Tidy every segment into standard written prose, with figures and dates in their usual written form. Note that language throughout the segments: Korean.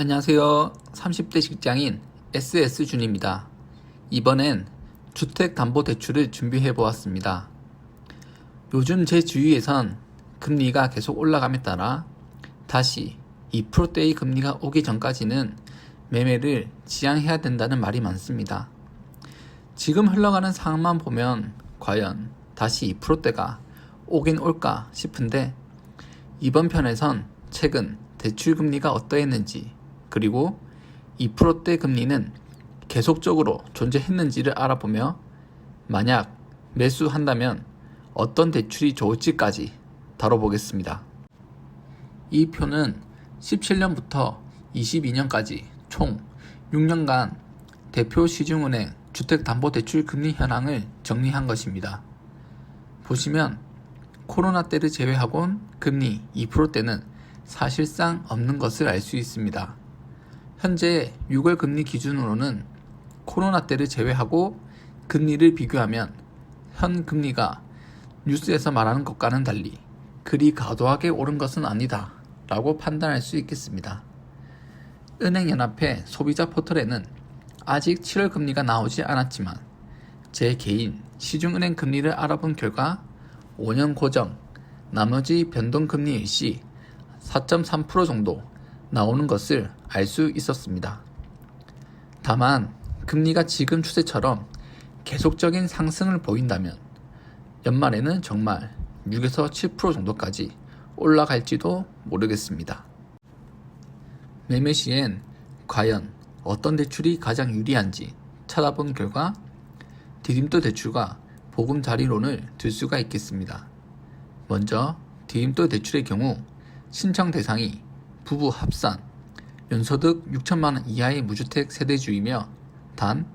안녕하세요. 30대 직장인 SS준입니다. 이번엔 주택담보대출을 준비해 보았습니다. 요즘 제 주위에선 금리가 계속 올라감에 따라 다시 2%대의 금리가 오기 전까지는 매매를 지양해야 된다는 말이 많습니다. 지금 흘러가는 상황만 보면 과연 다시 2%대가 오긴 올까 싶은데, 이번 편에선 최근 대출 금리가 어떠했는지, 그리고 2%대 금리는 계속적으로 존재했는지를 알아보며 만약 매수한다면 어떤 대출이 좋을지까지 다뤄보겠습니다. 이 표는 17년부터 22년까지 총 6년간 대표 시중은행 주택담보대출 금리 현황을 정리한 것입니다. 보시면 코로나 때를 제외하곤 금리 2%대는 사실상 없는 것을 알 수 있습니다. 현재 6월 금리 기준으로는 코로나 때를 제외하고 금리를 비교하면 현 금리가 뉴스에서 말하는 것과는 달리 그리 과도하게 오른 것은 아니다 라고 판단할 수 있겠습니다. 은행연합회 소비자 포털에는 아직 7월 금리가 나오지 않았지만 제 개인 시중은행 금리를 알아본 결과 5년 고정, 나머지 변동금리 일시 4.3% 정도 나오는 것을 알 수 있었습니다. 다만 금리가 지금 추세처럼 계속적인 상승을 보인다면 연말에는 정말 6에서 7% 정도까지 올라갈지도 모르겠습니다. 매매 시엔 과연 어떤 대출이 가장 유리한지 찾아본 결과 디딤돌 대출과 보금자리론을 들 수가 있겠습니다. 먼저 디딤돌 대출의 경우 신청 대상이 부부 합산, 연소득 6천만원 이하의 무주택 세대주이며 단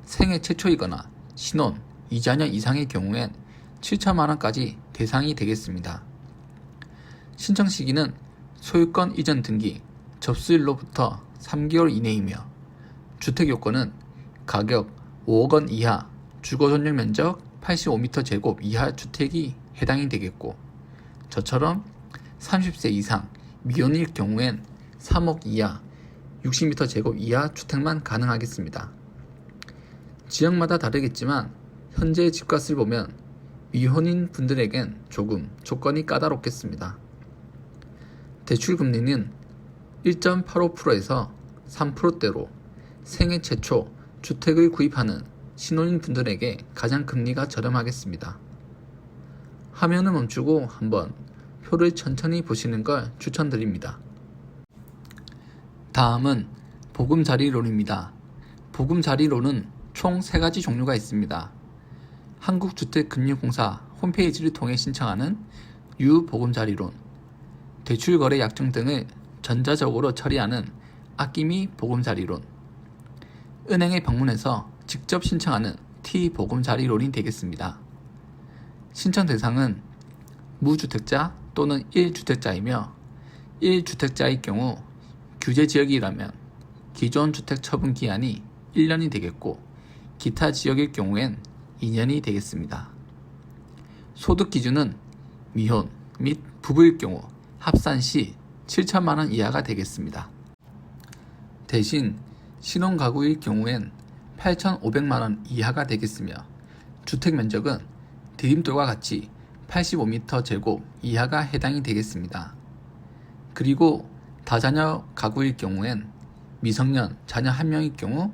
생애 최초이거나 신혼 2자녀 이상의 경우엔 7천만원까지 대상이 되겠습니다. 신청 시기는 소유권 이전 등기, 접수일로부터 3개월 이내이며 주택 요건은 가격 5억원 이하, 주거 전용 면적 85m² 이하 주택이 해당이 되겠고, 저처럼 30세 이상 미혼일 경우엔 3억 이하, 60m² 이하 주택만 가능하겠습니다. 지역마다 다르겠지만 현재 집값을 보면 미혼인 분들에겐 조금 조건이 까다롭겠습니다. 대출 금리는 1.85%에서 3%대로 생애 최초 주택을 구입하는 신혼인 분들에게 가장 금리가 저렴하겠습니다. 화면을 멈추고 한번 표를 천천히 보시는 걸 추천드립니다. 다음은 보금자리론입니다. 보금자리론은 총 3가지 종류가 있습니다. 한국주택금융공사 홈페이지를 통해 신청하는 유보금자리론, 대출거래 약정 등을 전자적으로 처리하는 아낌이 보금자리론, 은행에 방문해서 직접 신청하는 T보금자리론이 되겠습니다. 신청 대상은 무주택자 또는 1주택자이며 1주택자의 경우 규제지역이라면 기존 주택 처분 기한이 1년이 되겠고, 기타 지역일 경우엔 2년이 되겠습니다. 소득 기준은 미혼 및 부부일 경우 합산 시 7천만원 이하가 되겠습니다. 대신 신혼가구일 경우엔 8,500만원 이하가 되겠으며 주택 면적은 디딤돌과 같이 85m² 이하가 해당이 되겠습니다. 그리고 다자녀 가구일 경우엔 미성년 자녀 1명일 경우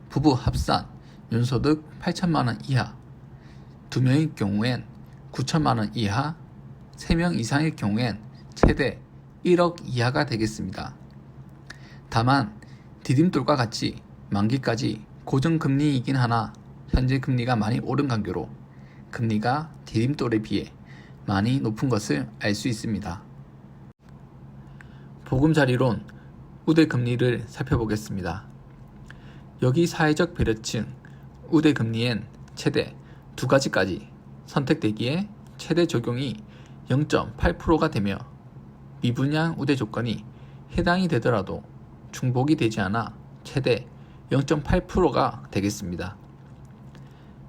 부부 합산 연소득 8천만원 이하, 2명일 경우엔 9천만원 이하, 3명 이상일 경우엔 최대 1억 이하가 되겠습니다. 다만 디딤돌과 같이 만기까지 고정금리이긴 하나 현재 금리가 많이 오른 관계로 금리가 디딤돌에 비해 많이 높은 것을 알 수 있습니다. 보금자리론 우대금리를 살펴보겠습니다. 여기 사회적 배려층 우대금리엔 최대 2가지까지 선택되기에 최대 적용이 0.8%가 되며 미분양 우대 조건이 해당이 되더라도 중복이 되지 않아 최대 0.8%가 되겠습니다.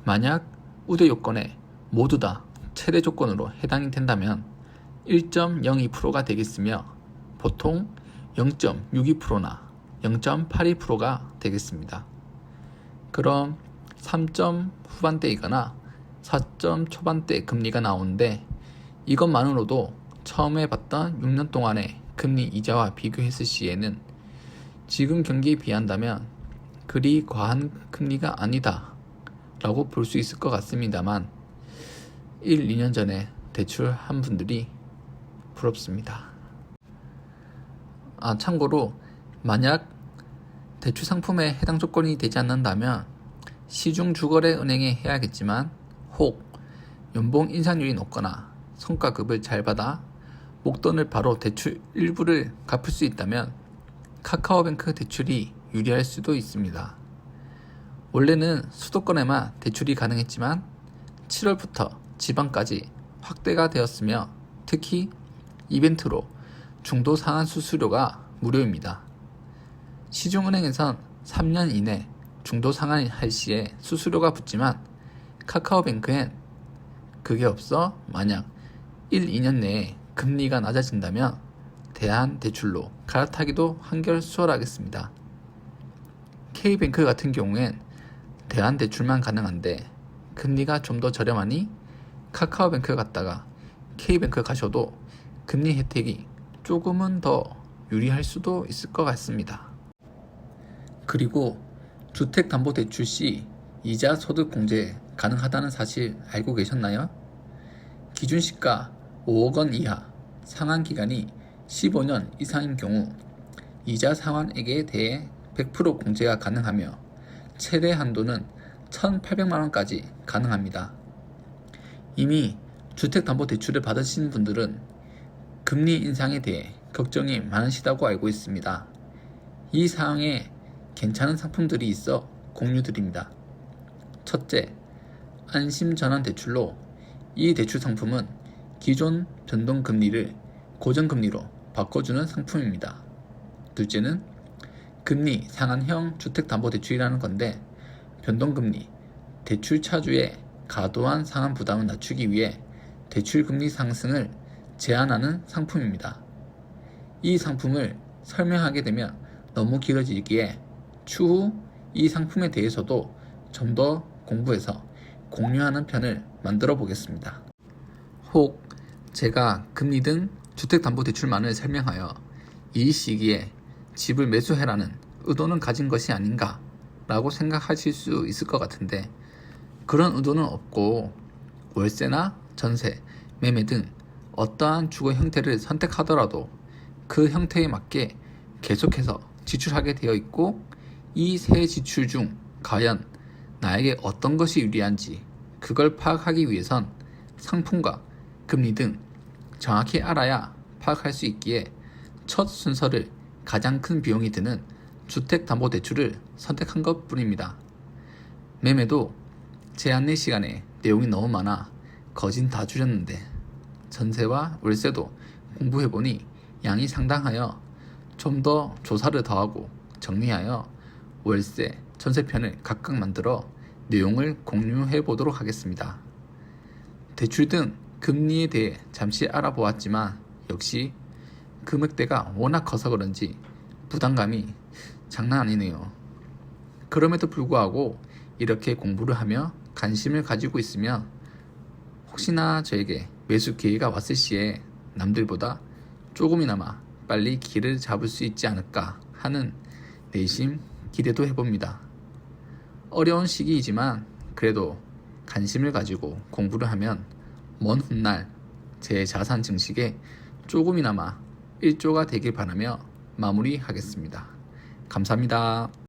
만약 우대 요건에 모두 다 최대 조건으로 해당이 된다면 1.02%가 되겠으며 보통 0.62%나 0.82%가 되겠습니다. 그럼 3점 후반대이거나 4점 초반대 금리가 나오는데 이것만으로도 처음에 봤던 6년 동안의 금리 이자와 비교했을 시에는 지금 경기에 비한다면 그리 과한 금리가 아니다 라고 볼 수 있을 것 같습니다만 1, 2년 전에 대출한 분들이 부럽습니다. 참고로 만약 대출 상품에 해당 조건이 되지 않는다면 시중 주거래 은행에 해야겠지만 혹 연봉 인상률이 높거나 성과급을 잘 받아 목돈을 바로 대출 일부를 갚을 수 있다면 카카오뱅크 대출이 유리할 수도 있습니다. 원래는 수도권에만 대출이 가능했지만 7월부터 지방까지 확대가 되었으며 특히 이벤트로 중도 상환 수수료가 무료입니다. 시중은행에선 3년 이내 중도 상환할 시에 수수료가 붙지만 카카오뱅크엔 그게 없어 만약 1, 2년 내에 금리가 낮아진다면 대한대출로 갈아타기도 한결 수월하겠습니다. K뱅크 같은 경우엔 대한대출만 가능한데 금리가 좀 더 저렴하니 카카오뱅크 갔다가 K뱅크 가셔도 금리 혜택이 조금은 더 유리할 수도 있을 것 같습니다. 그리고 주택담보대출 시 이자 소득 공제 가능하다는 사실 알고 계셨나요? 기준시가 5억 원 이하, 상환기간이 15년 이상인 경우 이자 상환액에 대해 100% 공제가 가능하며 최대 한도는 1,800만 원까지 가능합니다. 이미 주택담보대출을 받으신 분들은 금리 인상에 대해 걱정이 많으시다고 알고 있습니다. 이 사항에 괜찮은 상품들이 있어 공유드립니다. 첫째, 안심전환대출로 이 대출 상품은 기존 변동금리를 고정금리로 바꿔주는 상품입니다. 둘째는 금리 상한형 주택담보대출이라는 건데 변동금리, 대출차주의 과도한 상환 부담을 낮추기 위해 대출금리 상승을 제한하는 상품입니다. 이 상품을 설명하게 되면 너무 길어지기에 추후 이 상품에 대해서도 좀 더 공부해서 공유하는 편을 만들어 보겠습니다. 혹 제가 금리 등 주택담보대출만을 설명하여 이 시기에 집을 매수해라는 의도는 가진 것이 아닌가 라고 생각하실 수 있을 것 같은데 그런 의도는 없고 월세나 전세, 매매 등 어떠한 주거 형태를 선택하더라도 그 형태에 맞게 계속해서 지출하게 되어 있고 이 세 지출 중 과연 나에게 어떤 것이 유리한지 그걸 파악하기 위해선 상품과 금리 등 정확히 알아야 파악할 수 있기에 첫 순서를 가장 큰 비용이 드는 주택담보대출을 선택한 것 뿐입니다. 매매도 제 안내 시간에 내용이 너무 많아 거진 다 줄였는데 전세와 월세도 공부해보니 양이 상당하여 좀 더 조사를 더하고 정리하여 월세, 전세편을 각각 만들어 내용을 공유해 보도록 하겠습니다. 대출 등 금리에 대해 잠시 알아보았지만 역시 금액대가 워낙 커서 그런지 부담감이 장난 아니네요. 그럼에도 불구하고 이렇게 공부를 하며 관심을 가지고 있으면 혹시나 저에게 매수 기회가 왔을 시에 남들보다 조금이나마 빨리 길을 잡을 수 있지 않을까 하는 내심 기대도 해봅니다. 어려운 시기이지만 그래도 관심을 가지고 공부를 하면 먼 훗날 제 자산 증식에 조금이나마 일조가 되길 바라며 마무리하겠습니다. 감사합니다.